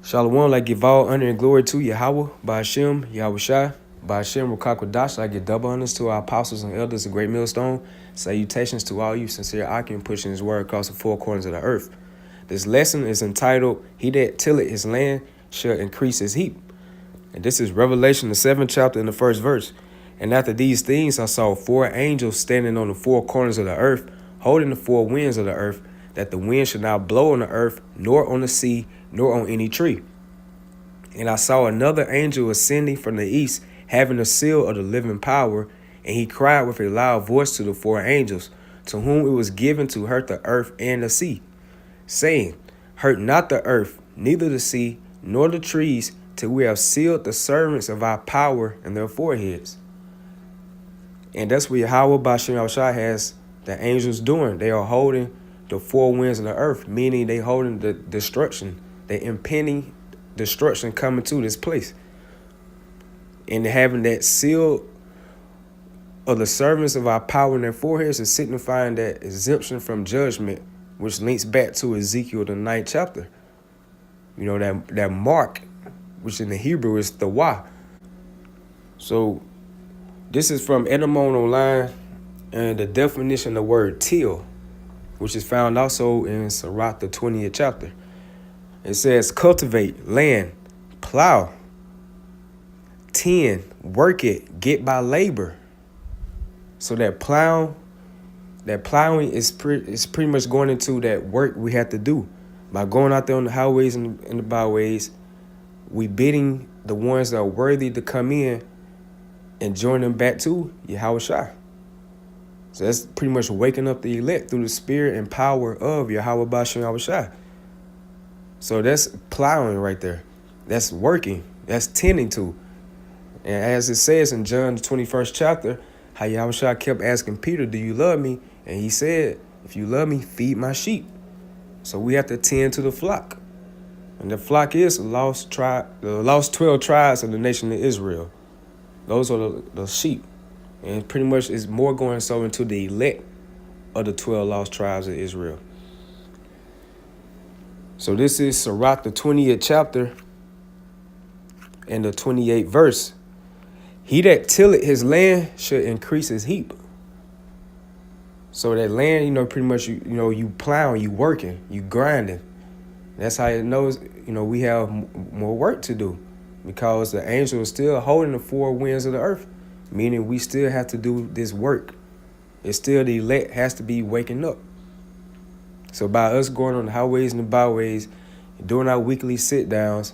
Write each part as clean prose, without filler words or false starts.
Shalom, I give all honor and glory to Yahweh, Ba'ashem, Yahweh Shai, Ba'ashem, Rukakwadash. I give double honors to our apostles and elders of Great Millstone. Salutations to all you sincere Akim pushing his word across the four corners of the earth. This lesson is entitled, He that tilleth his land shall increase his heap. And this is Revelation, the 7th chapter, and the 1st verse. And after these things I saw four angels standing on the four corners of the earth, holding the four winds of the earth, that the wind should not blow on the earth, nor on the sea, nor on any tree. And I saw another angel ascending from the east, having the seal of the living power, and he cried with a loud voice to the four angels, to whom it was given to hurt the earth and the sea, saying, Hurt not the earth, neither the sea, nor the trees, till we have sealed the servants of our power in their foreheads. And that's what Yahweh Ba'ashem Yahushua has the angels doing. They are holding the four winds of the earth, meaning they holding the destruction, the impending destruction coming to this place. And having that seal of the servants of our power in their foreheads is signifying that exemption from judgment, which links back to Ezekiel, the 9th chapter. You know, that mark, which in the Hebrew is the Wah. So this is from Edamon Online and the definition of the word till, which is found also in Sirach, the 20th chapter. It says cultivate, land, plow, tend, work it, get by labor. So that plowing is pretty much going into that work we have to do. By going out there on the highways and the byways, we bidding the ones that are worthy to come in and join them back to Yahweh Shai. So that's pretty much waking up the elect through the spirit and power of Yahweh Ba'ashem Yahweh Shai. So that's plowing right there. That's working. That's tending to. And as it says in John, the 21st chapter, how Yahweh Shai kept asking Peter, do you love me? And he said, if you love me, feed my sheep. So we have to tend to the flock. And the flock is the lost 12 tribes of the nation of Israel. Those are the sheep. And pretty much it's more going so into the elect of the 12 lost tribes of Israel. So this is Sirach, the 20th chapter and the 28th verse. He that tilleth his land should increase his heap. So that land, pretty much, you plowing, you working, you grinding. That's how it knows, we have more work to do, because the angel is still holding the four winds of the earth, meaning we still have to do this work. It's still the elect has to be waking up. So by us going on the highways and the byways, doing our weekly sit downs,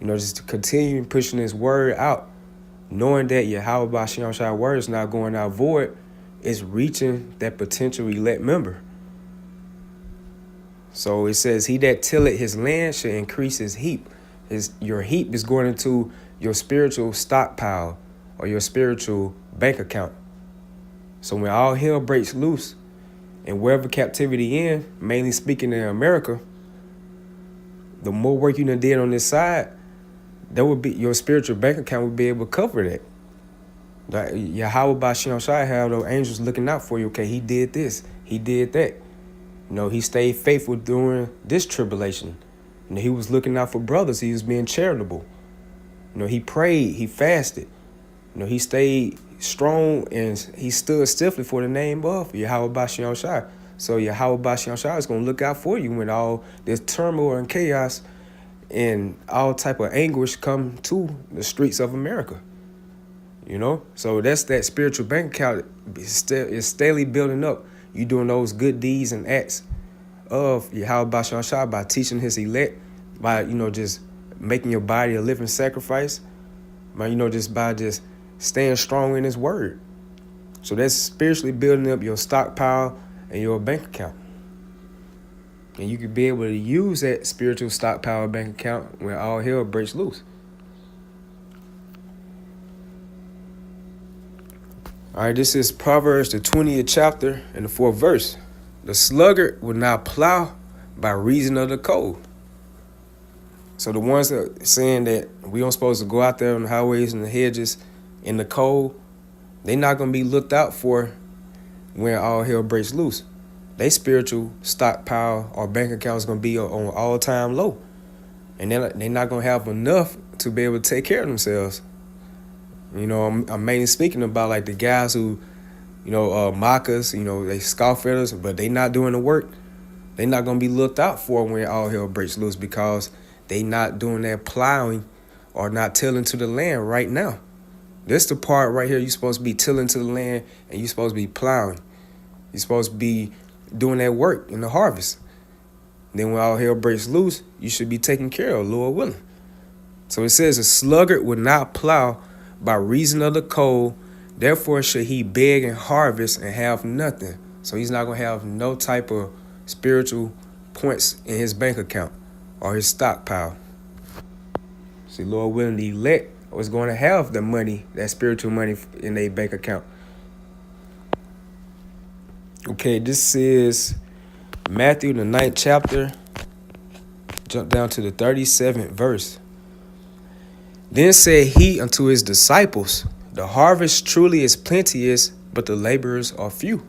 just to continue pushing this word out, knowing that Yahweh Ba'ashem Yahushua word is not going out void, it's reaching that potential elect member. So it says, he that tilleth his land shall increase his heap. Your heap is going into your spiritual stockpile or your spiritual bank account. So when all hell breaks loose and wherever captivity in, mainly speaking in America, the more work you done did on this side, that would be your spiritual bank account would be able to cover that. Yahweh Ba'ashem Yahushua have those angels looking out for you. Okay, he did this, he did that. He stayed faithful during this tribulation. He was looking out for brothers. He was being charitable. He prayed, he fasted. He stayed strong and he stood stiffly for the name of Yahweh Ba'ashem Yahushua. So Yahweh Ba'ashem Yahushua is going to look out for you when all this turmoil and chaos and all type of anguish come to the streets of America. So that's that spiritual bank account is steadily building up. You doing those good deeds and acts of Yahweh Ba'ashem Yahushua by teaching his elect, by, just making your body a living sacrifice, by, just staying strong in his word. So that's spiritually building up your stockpile and your bank account. And you could be able to use that spiritual stockpile bank account when all hell breaks loose. All right, this is Proverbs, the 20th chapter and the 4th verse. The sluggard will not plow by reason of the cold. So the ones that are saying that we don't supposed to go out there on the highways and the hedges in the cold, they're not going to be looked out for when all hell breaks loose. They spiritual stockpile or bank account is going to be on all-time low. and they're not gonna have enough to be able to take care of themselves. You know, I'm mainly speaking about like the guys who, mock us. They scoff at us, but they not doing the work. They not gonna be looked out for when all hell breaks loose because they not doing that plowing or not tilling to the land right now. This the part right here. You're supposed to be tilling to the land and you're supposed to be plowing. You're supposed to be doing that work in the harvest. Then when all hell breaks loose, you should be taken care of, Lord willing. So it says, a sluggard will not plow by reason of the cold. Therefore should he beg and harvest and have nothing. So he's not going to have no type of spiritual points in his bank account or his stockpile. See, Lord willing, the elect was going to have the money, that spiritual money in their bank account. Okay, this is Matthew, the 9th chapter. Jump down to the 37th verse. Then said he unto his disciples, the harvest truly is plenteous, but the laborers are few.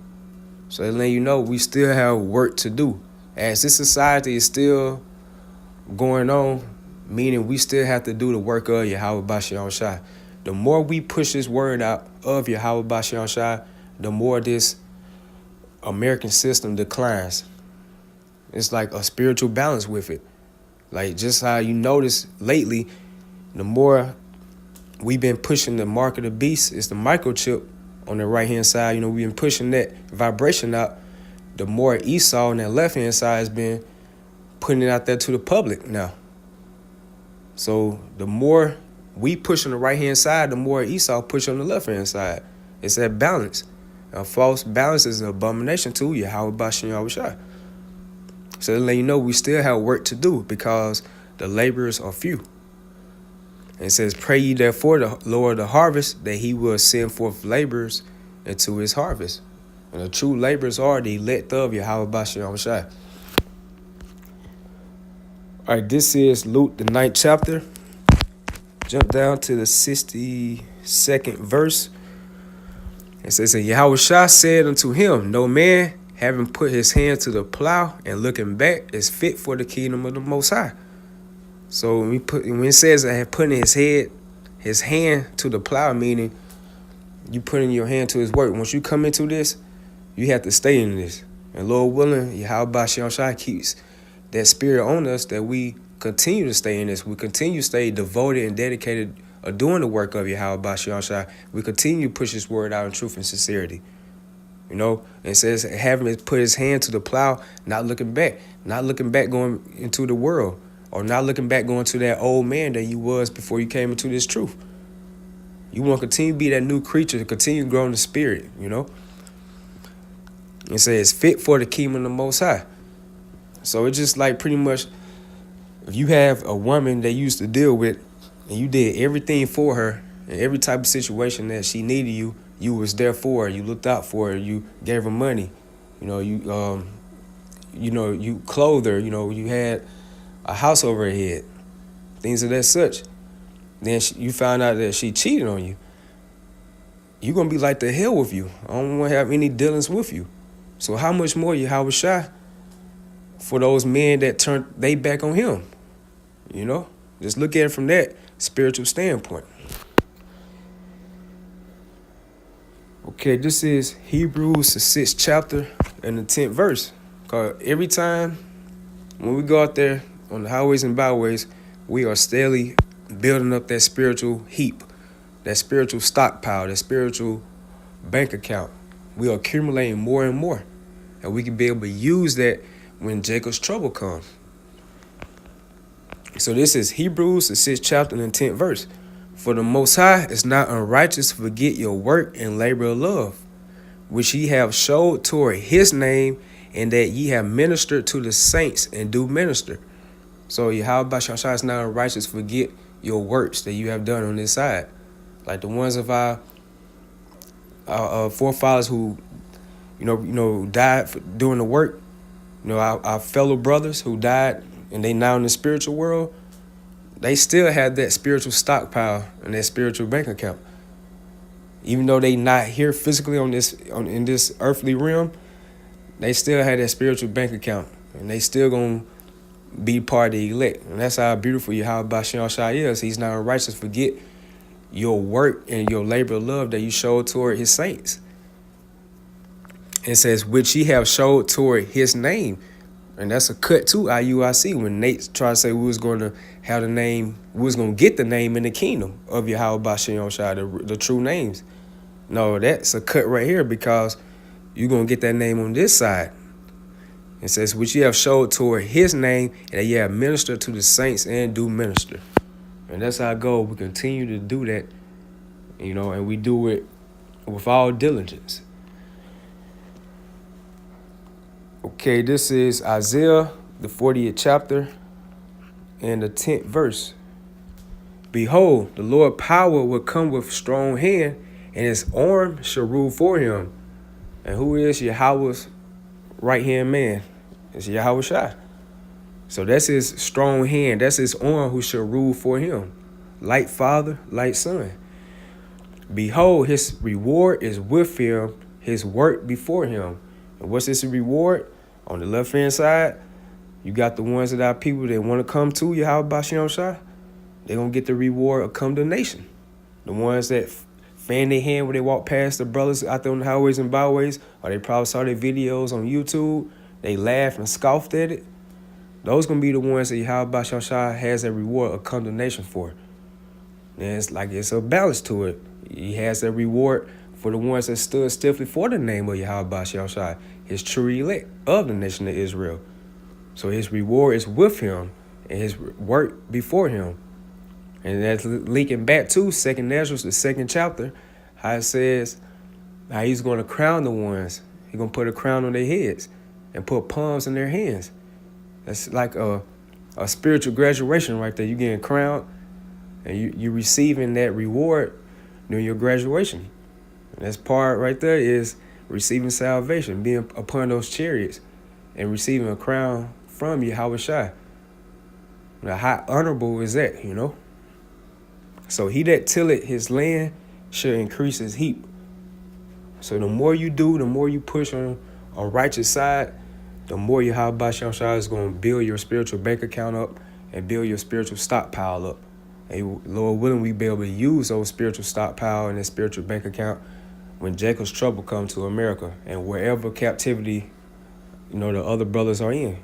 So they let you know we still have work to do. As this society is still going on, meaning we still have to do the work of Yahweh Bashiach Shai. The more we push this word out of Yahweh Bashiach Shai, the more this American system declines. It's like a spiritual balance with it. Like just how you notice lately, the more we've been pushing the mark of the beast, it's the microchip on the right-hand side. We've been pushing that vibration out. The more Esau on that left-hand side has been putting it out there to the public now. So the more we push on the right-hand side, the more Esau push on the left-hand side. It's that balance. A false balance is an abomination to Yahweh Bashiach Shai. So to let you know we still have work to do because the laborers are few. And it says, pray ye therefore the Lord of the harvest that he will send forth laborers into his harvest. And the true laborers are the elect of Yahweh Bashiach Shai. All right, this is Luke, the 9th chapter. Jump down to the 62nd verse. It says, and Yahweh Shai said unto him, no man, having put his hand to the plow and looking back, is fit for the kingdom of the Most High. So when it says I have put his hand to the plow, meaning you putting your hand to his work. Once you come into this, you have to stay in this. And Lord willing, Yahweh Bashiach Shai keeps that spirit on us that we continue to stay in this. We continue to stay devoted and dedicated of doing the work of Yahweh Bashiach Shai. We continue to push his word out in truth and sincerity. And it says having put his hand to the plow, not looking back going into the world, or not looking back going to that old man that you was before you came into this truth. You want to continue to be that new creature, to continue growing the spirit, It says fit for the kingdom of the Most High. So it's just like pretty much if you have a woman that you used to deal with and you did everything for her in every type of situation that she needed you was there for her, you looked out for her, you gave her money, you clothed her, you had a house over her head, things of that such. Then you found out that she cheated on you. You're going to be like the hell with you. I don't want to have any dealings with you. So how much more Yahweh Shai for those men that turned they back on him? Just look at it from that spiritual standpoint. Okay, this is Hebrews, the 6th chapter and the 10th verse. Because every time when we go out there on the highways and byways, we are steadily building up that spiritual heap, that spiritual stockpile, that spiritual bank account. We are accumulating more and more. And we can be able to use that when Jacob's trouble comes. So this is Hebrews, the 6th chapter and the 10th verse. For the Most High is not unrighteous to forget your work and labor of love, which ye have showed toward his name, and that ye have ministered to the saints and do minister. So Yahweh Bashiach Shai is not unrighteous to forget your works that you have done on this side. Like the ones of our forefathers who, died for doing the work. Our fellow brothers who died and they now in the spiritual world, they still have that spiritual stockpile and that spiritual bank account. Even though they not here physically in this earthly realm, they still have that spiritual bank account, and they still gonna be part of the elect. And that's how beautiful Yahweh Bashim Shai is. He's not unrighteous. Forget your work and your labor of love that you showed toward his saints. It says, which ye have showed toward his name. And that's a cut to IUIC when Nate tried to say we was going to have the name, we was going to get the name in the kingdom of Yahweh Bashim Shai, the true names. No, that's a cut right here because you're going to get that name on this side. It says, which ye have showed toward his name, and that ye have ministered to the saints and do minister. And that's our goal. We continue to do that, and we do it with all diligence. Okay, this is Isaiah, the 40th chapter, and the 10th verse. Behold, the Lord power will come with strong hand, and his arm shall rule for him. And who is Yahweh's right-hand man? It's Yahweh Shai. So that's his strong hand. That's his arm who shall rule for him. Like Father, like Son. Behold, his reward is with him, his work before him. And what's this reward? On the left-hand side, you got the ones that are people that want to come to Yahweh Bashim Shai. They're going to get the reward of condemnation. The ones that fan their hand when they walk past the brothers out there on the highways and byways, or they probably saw their videos on YouTube, they laughed and scoffed at it. Those going to be the ones that Yahweh Bashim Shai has a reward of condemnation for. And it's a balance to it. He has a reward for the ones that stood stiffly for the name of Yahweh Bashim Shai, his true elect of the nation of Israel. So his reward is with him and his work before him. And that's linking back to 2nd Ezra, the 2nd chapter, how it says how he's going to crown the ones. He's going to put a crown on their heads and put palms in their hands. That's like a spiritual graduation right there. You getting crowned and you receiving that reward during your graduation. And this part right there is receiving salvation, being upon those chariots and receiving a crown from Yahweh Shai. Now, how honorable is that, So he that tilleth his land shall increase his heap. So the more you do, the more you push on righteous side, the more Yahweh Bashim Shai is going to build your spiritual bank account up and build your spiritual stockpile up. And Lord willing, we be able to use those spiritual stockpile and that spiritual bank account when Jacob's trouble comes to America and wherever captivity, the other brothers are in.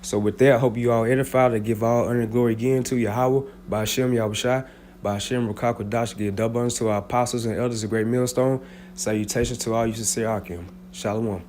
So with that, I hope you all edified and give all honor and glory again to Yahweh, by Hashem, Yahweh Shai, by Hashem, Rakak Dash, give double honors to our apostles and elders of Great Millstone. Salutations to all you sincere Akim. Shalom.